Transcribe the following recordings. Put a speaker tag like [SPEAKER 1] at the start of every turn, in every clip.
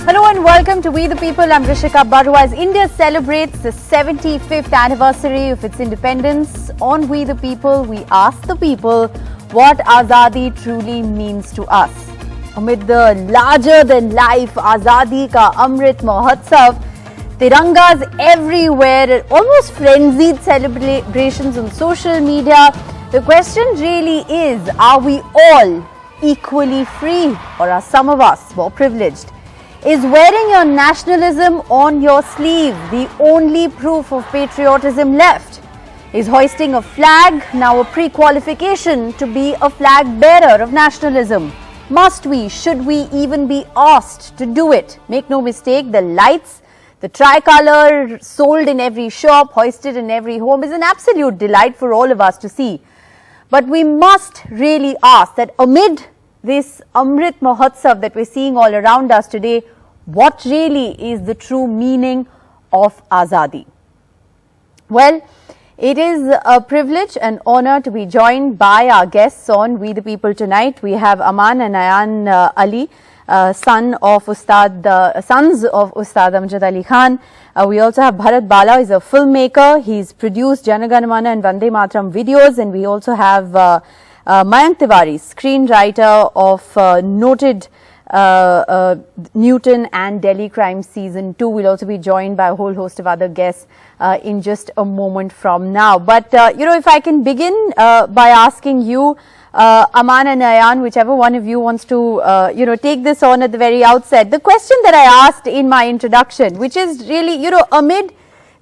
[SPEAKER 1] Hello and welcome to We the People. I'm Rishika Baru. As India celebrates the 75th anniversary of its independence, on We the People, we ask the people what Azaadi truly means to us. Amid the larger-than-life Azaadi Ka Amrit Mahotsav, Tirangas everywhere, almost frenzied celebrations on social media. The question really is, are we all equally free, or are some of us more privileged? Is wearing your nationalism on your sleeve the only proof of patriotism left? Is hoisting a flag now a pre-qualification to be a flag bearer of nationalism? Must we, should we even be asked to do it? Make no mistake, the lights, the tricolour sold in every shop, hoisted in every home is an absolute delight for all of us to see. But we must really ask that amid this Amrit Mahotsav that we're seeing all around us today, what really is the true meaning of Azadi? Well, it is a privilege and honor to be joined by our guests on We the People tonight. We have Aman and Ayan Ali, sons of Ustad Amjad Ali Khan. We also have Bharat Bala, he's a filmmaker. He's produced Jana Gana Mana and Vande Mataram videos. And we also have Mayank Tiwari, screenwriter of noted Newton and Delhi Crime Season 2. We'll also be joined by a whole host of other guests in just a moment from now. But, if I can begin by asking you, Aman and Ayan, whichever one of you wants to, take this on at the very outset. The question that I asked in my introduction, which is really, amid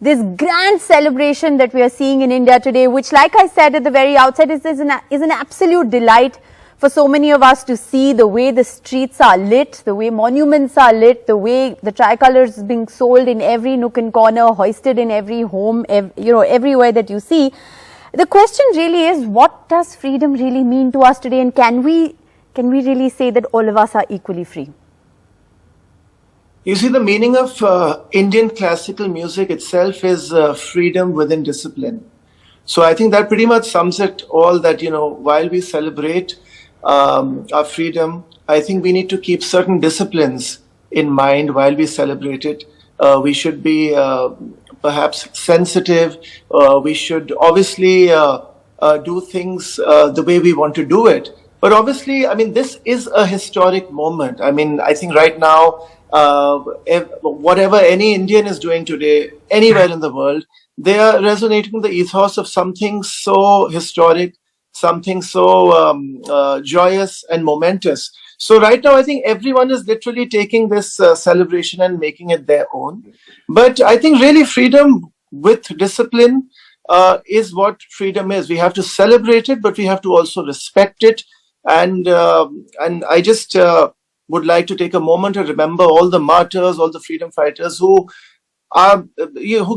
[SPEAKER 1] this grand celebration that we are seeing in India today, which, like I said at the very outset, is an absolute delight for so many of us to see the way the streets are lit, the way monuments are lit, the way the tricolours being sold in every nook and corner, hoisted in every home, everywhere that you see. The question really is, what does freedom really mean to us today, and can we really say that all of us are equally free?
[SPEAKER 2] You see, the meaning of Indian classical music itself is freedom within discipline. So I think that pretty much sums it all, that, while we celebrate our freedom, I think we need to keep certain disciplines in mind while we celebrate it. We should be perhaps sensitive. We should obviously do things the way we want to do it. But obviously, this is a historic moment. I think right now, whatever any Indian is doing today, anywhere in the world, they are resonating the ethos of something so historic, something so joyous and momentous. So right now, I think everyone is literally taking this celebration and making it their own. But I think really freedom with discipline is what freedom is. We have to celebrate it, but we have to also respect it. And I just would like to take a moment to remember all the martyrs, all the freedom fighters who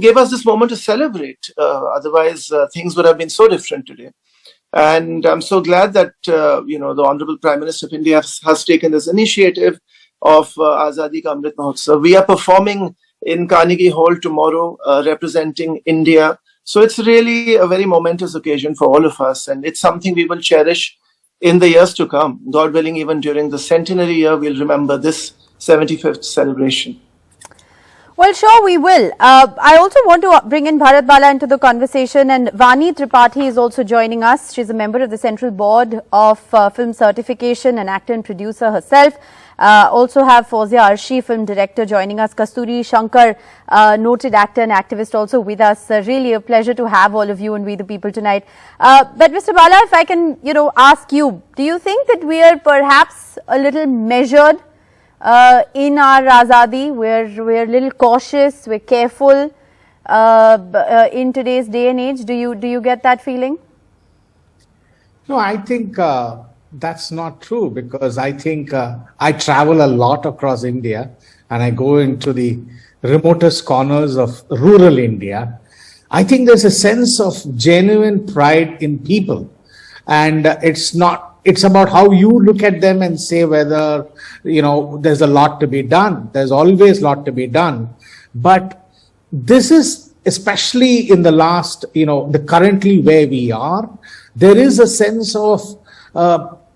[SPEAKER 2] gave us this moment to celebrate. Otherwise, things would have been so different today. And I'm so glad that, the Honorable Prime Minister of India has taken this initiative of Azaadi Ka Amrit Mahotsav. We are performing in Carnegie Hall tomorrow, representing India. So it's really a very momentous occasion for all of us. And it's something we will cherish in the years to come. God willing, even during the centenary year, we'll remember this 75th celebration.
[SPEAKER 1] Well, sure, we will. I also want to bring in Bharat Bala into the conversation, and Vani Tripathi is also joining us. She's a member of the Central Board of Film Certification, an actor and producer herself. Also have Fawzia Arshi, film director, joining us. Kasturi Shankar, noted actor and activist, also with us. Really a pleasure to have all of you and We the People tonight. But Mr. Bala, if I can, ask you, do you think that we are perhaps a little measured in our Azadi? We're a little cautious, we're careful in today's day and age. Do you get that feeling?
[SPEAKER 3] No, I think that's not true, because I think I travel a lot across India and I go into the remotest corners of rural India. I think there's a sense of genuine pride in people, and it's about how you look at them and say whether, there's a lot to be done. There's always a lot to be done. But this is, especially in the last, the currently where we are, there is a sense of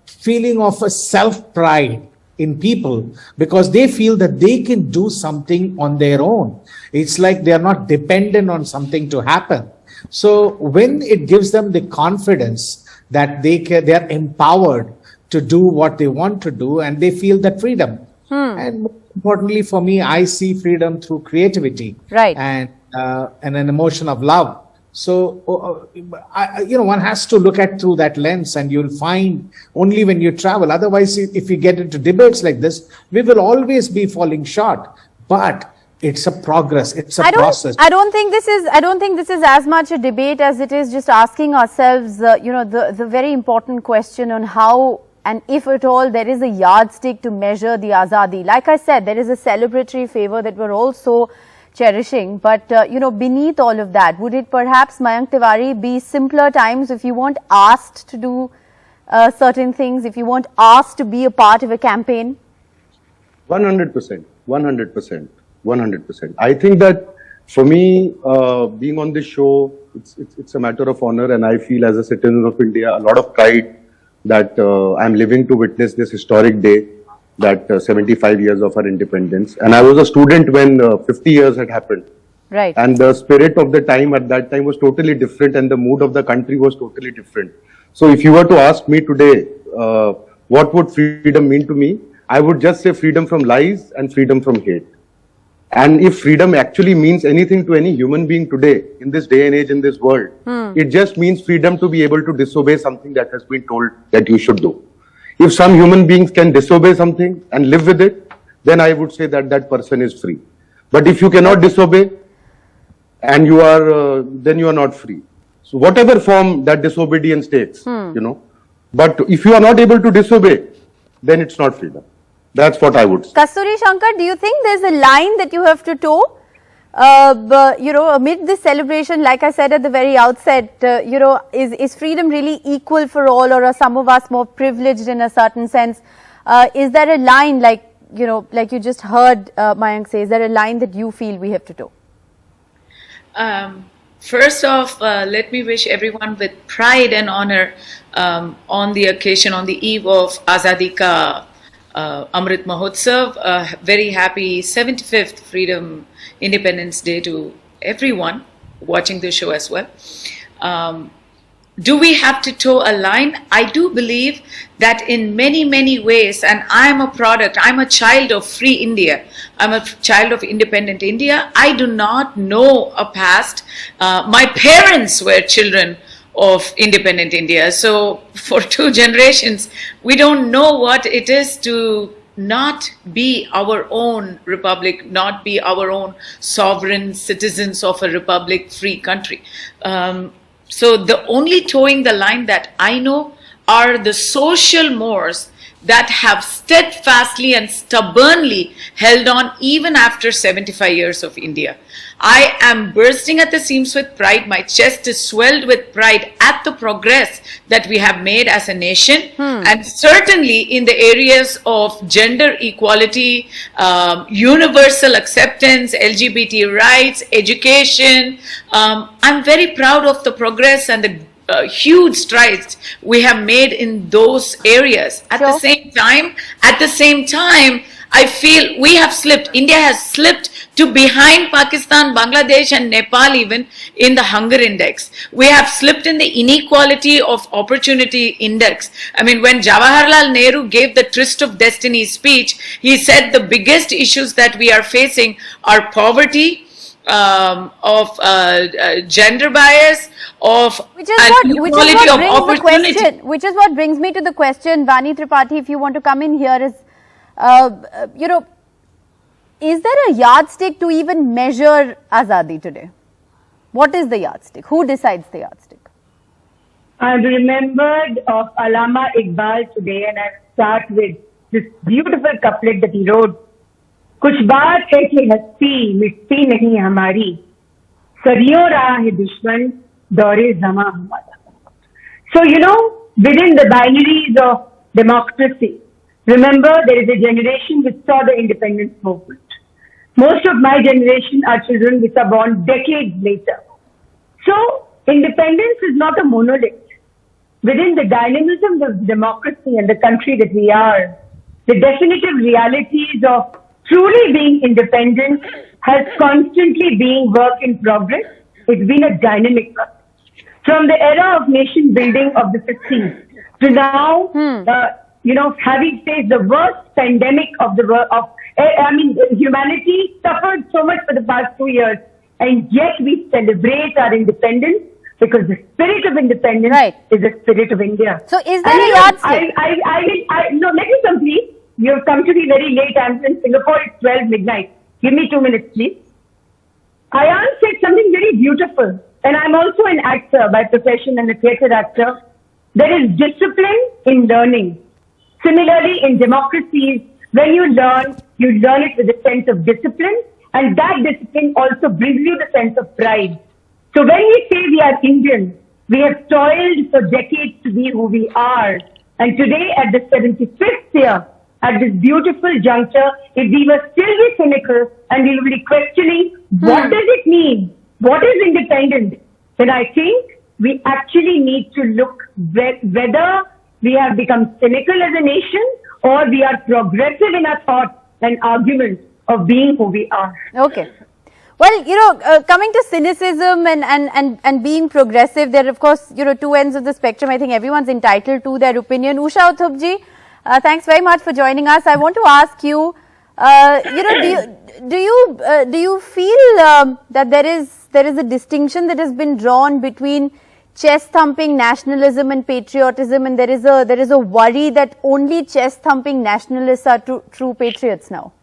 [SPEAKER 3] feeling of a self-pride in people because they feel that they can do something on their own. It's like they are not dependent on something to happen. So when it gives them the confidence that they are empowered to do what they want to do, and they feel that freedom. And more importantly for me, I see freedom through creativity,
[SPEAKER 1] right,
[SPEAKER 3] and an emotion of love. So, one has to look at through that lens, and you'll find only when you travel. Otherwise, if we get into debates like this, we will always be falling short. But it's a progress. It's a process.
[SPEAKER 1] I don't think this is as much a debate as it is just asking ourselves, the very important question on how and if at all there is a yardstick to measure the Azadi. Like I said, there is a celebratory favor that we're also cherishing, but beneath all of that, would it perhaps, Mayank Tiwari, be simpler times if you weren't asked to do certain things, if you weren't asked to be a part of a campaign?
[SPEAKER 4] 100%, 100%, 100%. I think that for me, being on this show, it's a matter of honor, and I feel as a citizen of India, a lot of pride that I'm living to witness this historic day, that 75 years of our independence. And I was a student when 50 years had happened.
[SPEAKER 1] Right.
[SPEAKER 4] And the spirit of the time at that time was totally different, and the mood of the country was totally different. So if you were to ask me today, what would freedom mean to me? I would just say freedom from lies and freedom from hate. And if freedom actually means anything to any human being today, in this day and age, in this world, it just means freedom to be able to disobey something that has been told that you should do. If some human beings can disobey something and live with it, then I would say that that person is free. But if you cannot disobey, and you are, then you are not free. So whatever form that disobedience takes, but if you are not able to disobey, then it's not freedom. That's what I would say.
[SPEAKER 1] Kasturi Shankar, do you think there's a line that you have to toe? Amid this celebration, like I said at the very outset, is freedom really equal for all, or are some of us more privileged in a certain sense? Is there a line, like you just heard Mayank say, is there a line that you feel we have to toe?
[SPEAKER 5] First off, let me wish everyone with pride and honor on the occasion, on the eve of Azaadi Ka Amrit Mahotsav, very happy 75th Freedom Independence Day to everyone watching the show as well. Do we have to toe a line? I do believe that in many, many ways, and I'm a product, I'm a child of free India. I'm a child of independent India. I do not know a past. My parents were children of independent India. So for 2 generations, we don't know what it is to not be our own republic, not be our own sovereign citizens of a republic, free country. So the only towing the line that I know are the social mores that have steadfastly and stubbornly held on even after 75 years of India. I am bursting at the seams with pride. My chest is swelled with pride at the progress that we have made as a nation, and certainly in the areas of gender equality, universal acceptance, LGBT rights, education. I'm very proud of the progress and the huge strides we have made in those areas. At the same time, I feel we have slipped. India has slipped to behind Pakistan, Bangladesh and Nepal even in the hunger index. We have slipped in the inequality of opportunity index. I mean, when Jawaharlal Nehru gave the Tryst of Destiny speech, he said the biggest issues that we are facing are poverty, of gender bias, of inequality of opportunity.
[SPEAKER 1] Which is what brings me to the question, Vani Tripathi, if you want to come in here, is is there a yardstick to even measure Azadi today? What is the yardstick? Who decides the yardstick?
[SPEAKER 6] I'm remembered of Allama Iqbal today, and I start with this beautiful couplet that he wrote. कुछ बात है कि हस्ती मिटती नहीं हमारी, सदियों रहा है दुश्मन दौरे ज़मां हमारा. So, within the binaries of democracy, remember there is a generation which saw the independence movement. Most of my generation are children which are born decades later. So, independence is not a monolith. Within the dynamism of democracy and the country that we are, the definitive realities of truly being independent has constantly been work in progress. It's been a dynamic process. From the era of nation building of the 50s to now, having faced the worst pandemic of the world, humanity suffered so much for the past 2 years, and yet we celebrate our independence because the spirit of independence is the spirit of India.
[SPEAKER 1] So is there a yardstick?
[SPEAKER 6] No, let me complete. You have come to me very late. I'm in Singapore. It's 12 midnight. Give me 2 minutes, please. Ayan said something very beautiful. And I'm also an actor by profession and a theatre actor. There is discipline in learning. Similarly, in democracies, when you learn it with a sense of discipline. And that discipline also brings you the sense of pride. So when we say we are Indian, we have toiled for decades to be who we are. And today, at the 75th year, at this beautiful juncture, if we were still be cynical and we will be questioning what does it mean, what is independence, then I think we actually need to look whether we have become cynical as a nation or we are progressive in our thoughts and arguments of being who we are.
[SPEAKER 1] Okay. Well, coming to cynicism and being progressive, there are, of course, two ends of the spectrum. I think everyone's entitled to their opinion. Usha Uthupji, thanks very much for joining us. I want to ask you, do you feel that there is a distinction that has been drawn between chest thumping nationalism and patriotism, and there is a worry that only chest thumping nationalists are true patriots now?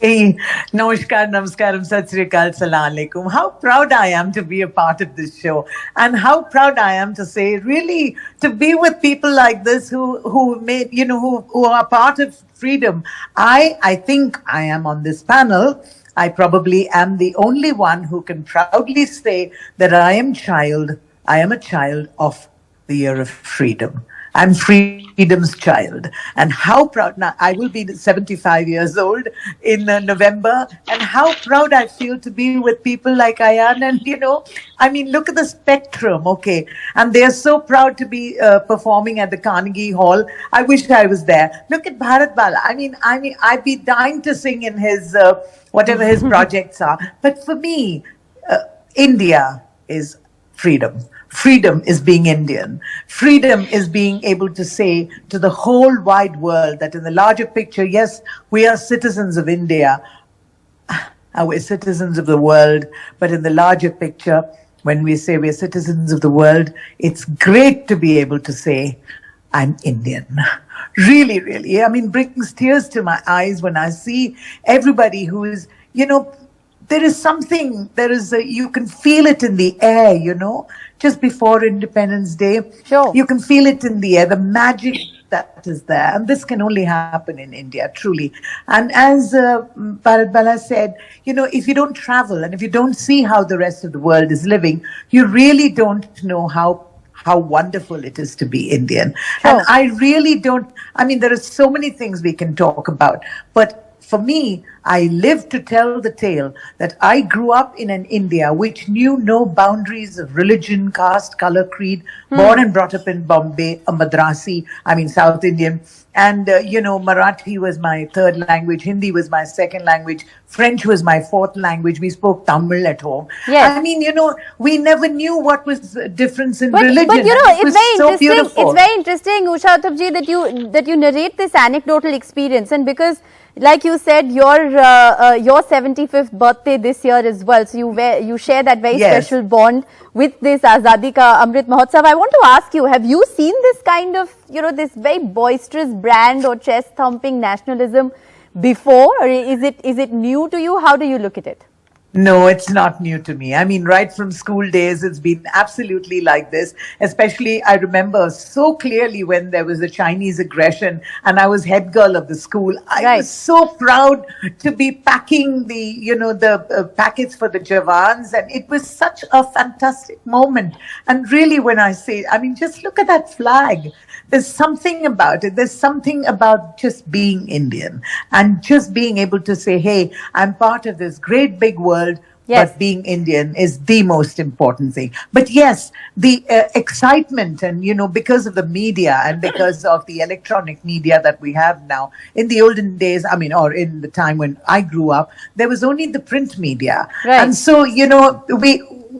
[SPEAKER 7] Hey, namaskar, namaskaram, sat sri akal, salam alaikum. How proud I am to be a part of this show, and how proud I am to say, really, to be with people like this who made, who are part of freedom. I think I am on this panel. I probably am the only one who can proudly say that I am a child of the year of freedom. I'm freedom's child. And how proud, now I will be 75 years old in November, and how proud I feel to be with people like Ayan. And look at the spectrum, okay? And they're so proud to be performing at the Carnegie Hall. I wish I was there. Look at Bharat Bala. I'd be dying to sing in his, whatever his projects are. But for me, India is freedom. Freedom is being Indian. Freedom is being able to say to the whole wide world that in the larger picture, yes, we are citizens of India. We're citizens of the world. But in the larger picture, when we say we're citizens of the world, it's great to be able to say, I'm Indian. Really, really. Brings tears to my eyes when I see everybody who is, there is something, you can feel it in the air, just before Independence Day.
[SPEAKER 1] Sure.
[SPEAKER 7] You can feel it in the air, the magic that is there. And this can only happen in India, truly. And as Bharat Bala said, if you don't travel and if you don't see how the rest of the world is living, you really don't know how wonderful it is to be Indian.
[SPEAKER 1] Sure.
[SPEAKER 7] And I really don't, there are so many things we can talk about, but for me, I live to tell the tale that I grew up in an India which knew no boundaries of religion, caste, color, creed, born and brought up in Bombay, a Madrasi, South Indian. And, Marathi was my third language, Hindi was my second language, French was my fourth language. We spoke Tamil at home.
[SPEAKER 1] Yes.
[SPEAKER 7] We never knew what was the difference in religion.
[SPEAKER 1] But it's very
[SPEAKER 7] so
[SPEAKER 1] interesting.
[SPEAKER 7] beautiful.
[SPEAKER 1] It's very interesting, Usha Uthupji, that you narrate this anecdotal experience, and because, like you said, your 75th birthday this year as well, so you share that very special bond with this Azaadi Ka Amrit Mahotsav. I want to ask you, have you seen this kind of, this very boisterous brand or chest thumping nationalism before, or is it new to you? How do you look at it?
[SPEAKER 7] No, it's not new to me. Right from school days, it's been absolutely like this. Especially, I remember so clearly when there was a Chinese aggression and I was head girl of the school. I was so proud to be packing the packets for the Javans, and it was such a fantastic moment. And really, when I say, just look at that flag. There's something about it. There's something about just being Indian and just being able to say, hey, I'm part of this great big world
[SPEAKER 1] Yes.
[SPEAKER 7] but being Indian is the most important thing. But yes, the excitement and, because of the media and because of the electronic media that we have now, in the olden days, or in the time when I grew up, there was only the print media.
[SPEAKER 1] Right.
[SPEAKER 7] And so,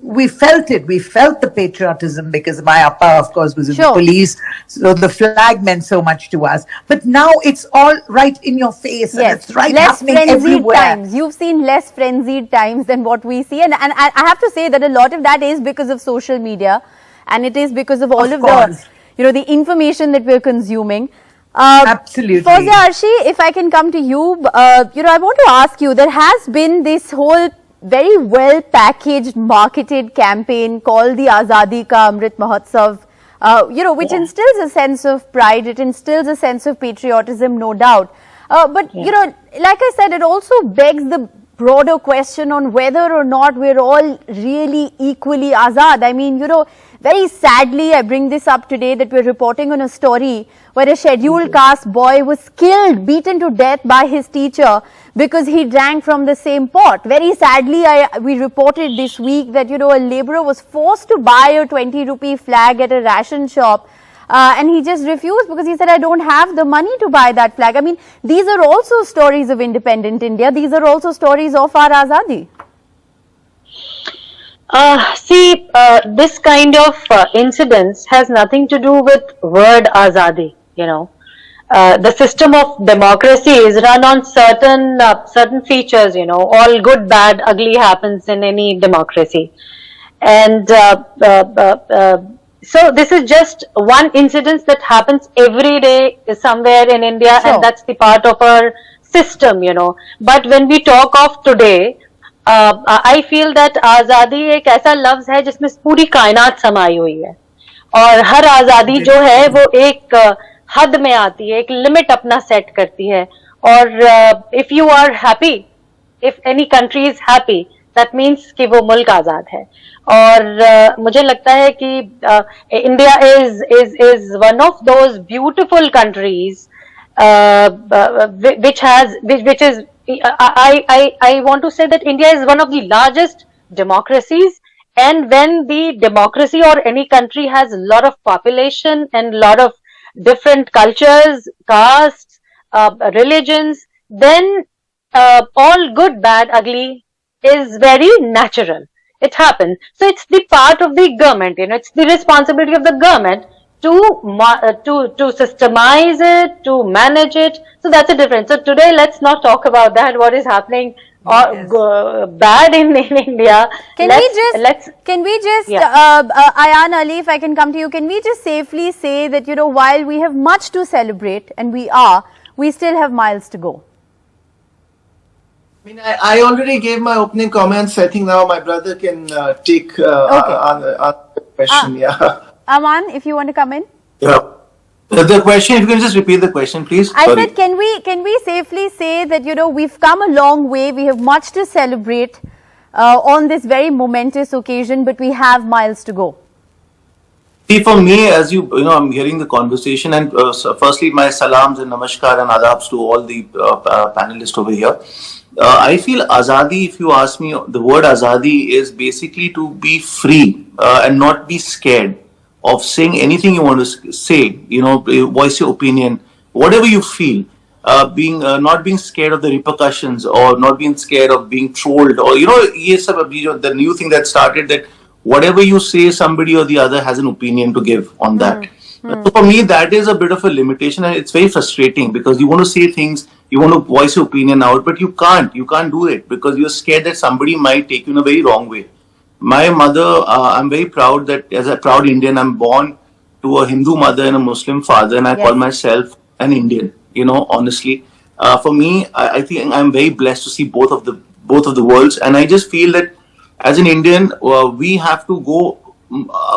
[SPEAKER 7] we felt it. We felt the patriotism because my appa, of course, was in the police. So the flag meant so much to us. But now it's all right in your face.
[SPEAKER 1] Yes,
[SPEAKER 7] And it's right
[SPEAKER 1] less
[SPEAKER 7] happening
[SPEAKER 1] frenzied
[SPEAKER 7] everywhere.
[SPEAKER 1] times. You've seen less frenzied times than what we see. And I have to say that a lot of that is because of social media. And it is because of all of
[SPEAKER 7] course.
[SPEAKER 1] the, the information that we're consuming.
[SPEAKER 7] Absolutely.
[SPEAKER 1] Fawzia Arshi, if I can come to you, I want to ask you, there has been this whole very well packaged, marketed campaign called the Azaadi Ka Amrit Mahotsav, which instills a sense of pride, it instills a sense of patriotism, no doubt. But, like I said, it also begs the broader question on whether or not we're all really equally Azad. I mean, very sadly, I bring this up today that we're reporting on a story where a scheduled caste boy was killed, beaten to death by his teacher because he drank from the same pot. Very sadly, we reported this week that, a laborer was forced to buy a 20-rupee flag at a ration shop. And he just refused because he said, I don't have the money to buy that flag. I mean, these are also stories of independent India. These are also stories of our Azadi.
[SPEAKER 8] This kind of incidents has nothing to do with word Azadi, the system of democracy is run on certain features, all good, bad, ugly happens in any democracy. And so this is just one incident that happens every day somewhere in India, and that's the part of our system, But when we talk of today, I feel that आज़ादी एक ऐसा लफ्ज है जिसमें पूरी कायनात समाई हुई है और हर आज़ादी जो है वो एक हद में आती है, एक लिमिट अपना सेट करती है और if you are happy, if any country is happy, that means कि वो मुल्क आज़ाद है और मुझे लगता है कि India is one of those beautiful countries which is I want to say that India is one of the largest democracies, and when the democracy or any country has a lot of population and a lot of different cultures, castes, religions, then all good, bad, ugly is very natural. It happens. So it's the part of the government, it's the responsibility of the government to systemize it, to manage it. So that's a difference. So today, let's not talk about that, what is happening bad in India.
[SPEAKER 1] Can we just, Ayan Ali, if I can come to you, can we just safely say that, while we have much to celebrate, and we still have miles to go?
[SPEAKER 2] I mean, I already gave my opening comments. I think now my brother can take on the question.
[SPEAKER 1] Aman, if you want to come in.
[SPEAKER 9] Yeah. The question, if you can just repeat the question, please.
[SPEAKER 1] I said, can we safely say that, we've come a long way, we have much to celebrate on this very momentous occasion, but we have miles to go?
[SPEAKER 9] See, for me, as I'm hearing the conversation, and so firstly, my salams and namaskar and adabs to all the panelists over here. I feel Azadi, if you ask me, the word Azadi is basically to be free and not be scared of saying anything you want to say, voice your opinion, whatever you feel, not being scared of the repercussions or not being scared of being trolled or, the new thing that started that whatever you say, somebody or the other has an opinion to give on that. So for me, that is a bit of a limitation and it's very frustrating because you want to say things, you want to voice your opinion out, but you can't do it because you're scared that somebody might take you in a very wrong way. My mother, I'm very proud that as a proud Indian, I'm born to a Hindu mother and a Muslim father, and I call myself an Indian, honestly. For me, I think I'm very blessed to see both of the worlds, and I just feel that as an Indian, we have to go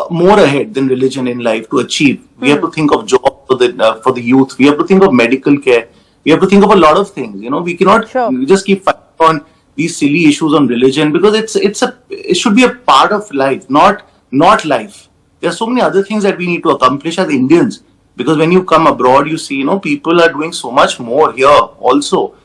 [SPEAKER 9] more ahead than religion in life to achieve. We have to think of jobs for the youth. We have to think of medical care. We have to think of a lot of things. We cannot just keep fighting on these silly issues on religion because it should be a part of life, not life. There are so many other things that we need to accomplish as Indians because when you come abroad, you see, people are doing so much more here also.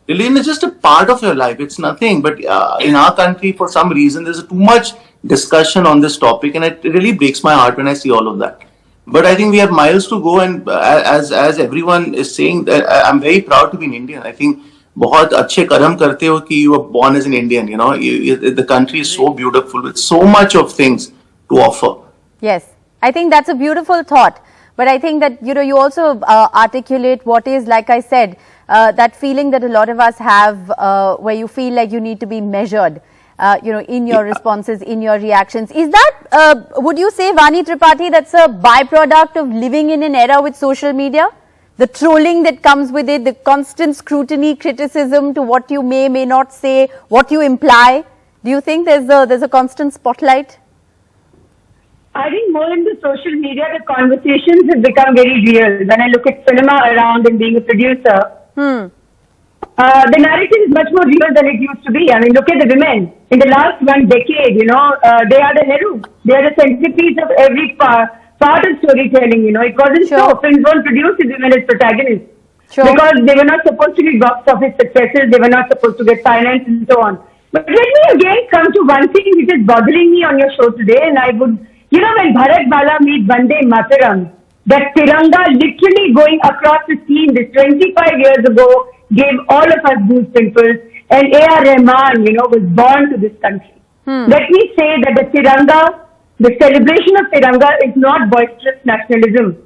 [SPEAKER 9] Religion is just a part of your life. It's nothing. But in our country, for some reason, there's too much discussion on this topic, and it really breaks my heart when I see all of that. But I think we have miles to go, and as everyone is saying, that I'm very proud to be an Indian. I think बहुत अच्छे कर्म करते हो कि you were born as an Indian. You know, the country is so beautiful with so much of things to offer.
[SPEAKER 1] Yes, I think that's a beautiful thought. But I think that, you know, you also articulate what is, like I said, that feeling that a lot of us have where you feel like you need to be measured, you know, in your responses, in your reactions. Is that, would you say, Vani Tripathi, that's a byproduct of living in an era with social media? The trolling that comes with it, the constant scrutiny, criticism to what you may not say, what you imply. Do you think there's a constant spotlight?
[SPEAKER 6] I think more in the social media, the conversations have become very real. When I look at cinema around and being a producer, the narrative is much more real than it used to be. I mean, look at the women. In the last one decade, you know, they are the hero. They are the centerpiece of every part of storytelling, you know. It wasn't so. Films weren't produced with women as protagonists. Because they were not supposed to be box office successes. They were not supposed to get finance and so on. But let me again come to one thing which is bothering me on your show today, and I would... You know, when Bharat Bala meets Vande Mataram, that Tiranga literally going across the scene this 25 years ago gave all of us goose pimples, and A.R. Rahman, you know, was born to this country. Let me say that the Tiranga, the celebration of Tiranga is not boisterous nationalism.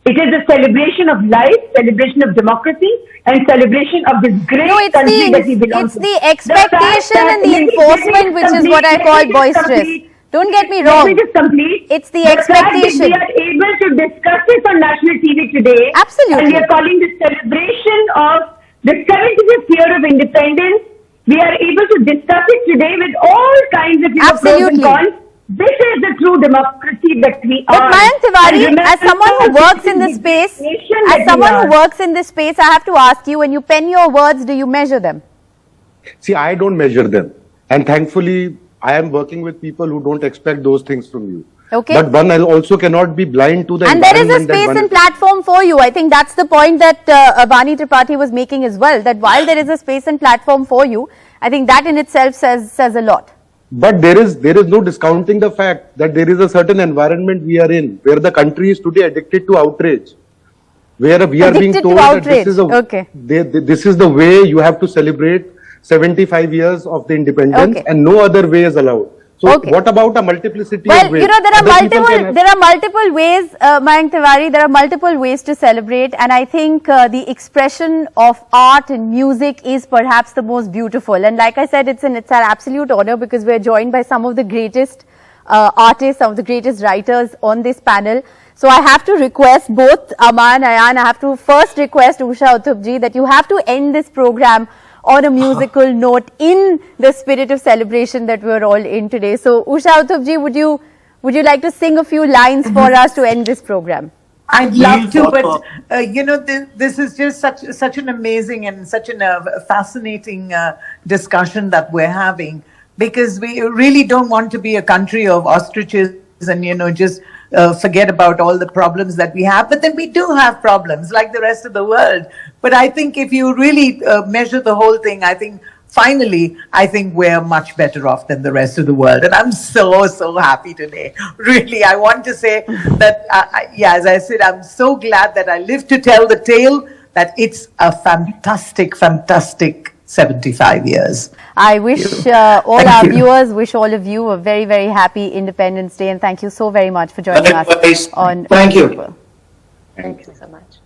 [SPEAKER 6] It is a celebration of life, celebration of democracy, and celebration of this great country that we belong to.
[SPEAKER 1] It's the expectation and the enforcement which is what I call boisterous. Don't get me wrong.
[SPEAKER 6] Let me just complete.
[SPEAKER 1] It's the expectation.
[SPEAKER 6] We are able to discuss this on national TV today.
[SPEAKER 1] Absolutely.
[SPEAKER 6] And we are calling this celebration of the 75th year of independence. We are able to discuss it today with all kinds of pros and cons. This is the true democracy that we are.
[SPEAKER 1] But Mayank Tiwari, as someone who works in this space, I have to ask you, when you pen your words, do you measure them?
[SPEAKER 4] See, I don't measure them. And thankfully, I am working with people who don't expect those things from you.
[SPEAKER 1] Okay.
[SPEAKER 4] But one also cannot be blind to the
[SPEAKER 1] And there is a space and platform for you. I think that's the point that Vani Tripathi was making as well, that while there is a space and platform for you, I think that in itself says a lot.
[SPEAKER 4] But there is no discounting the fact that there is a certain environment we are in, where the country is today addicted to outrage. Where we are being told that this is the way you have to celebrate 75 years of the independence, and no other way is allowed. So what about a multiplicity of ways?
[SPEAKER 1] You know, there are multiple ways, Mayank Tiwari, there are multiple ways to celebrate, and I think the expression of art and music is perhaps the most beautiful. And like I said, it's an absolute honor because we're joined by some of the greatest artists, some of the greatest writers on this panel. So I have to request both Aman, Ayan, I have to first request Usha Uthup ji that you have to end this program on a musical note in the spirit of celebration that we're all in today. So Usha Uthup ji, would you like to sing a few lines for us to end this program?
[SPEAKER 7] I'd love to, but you know, this is just such an amazing and such a fascinating discussion that we're having, because we really don't want to be a country of ostriches and, you know, just forget about all the problems that we have. But then we do have problems like the rest of the world. But I think if you really measure the whole thing, I think finally, I think we're much better off than the rest of the world. And I'm so happy today. Really, I want to say that, as I said, I'm so glad that I lived to tell the tale, that it's a fantastic 75 years.
[SPEAKER 1] I wish all our viewers, wish all of you a very, very happy Independence Day, and thank you so very much for joining us on
[SPEAKER 2] Thank you.
[SPEAKER 8] Thank you so much.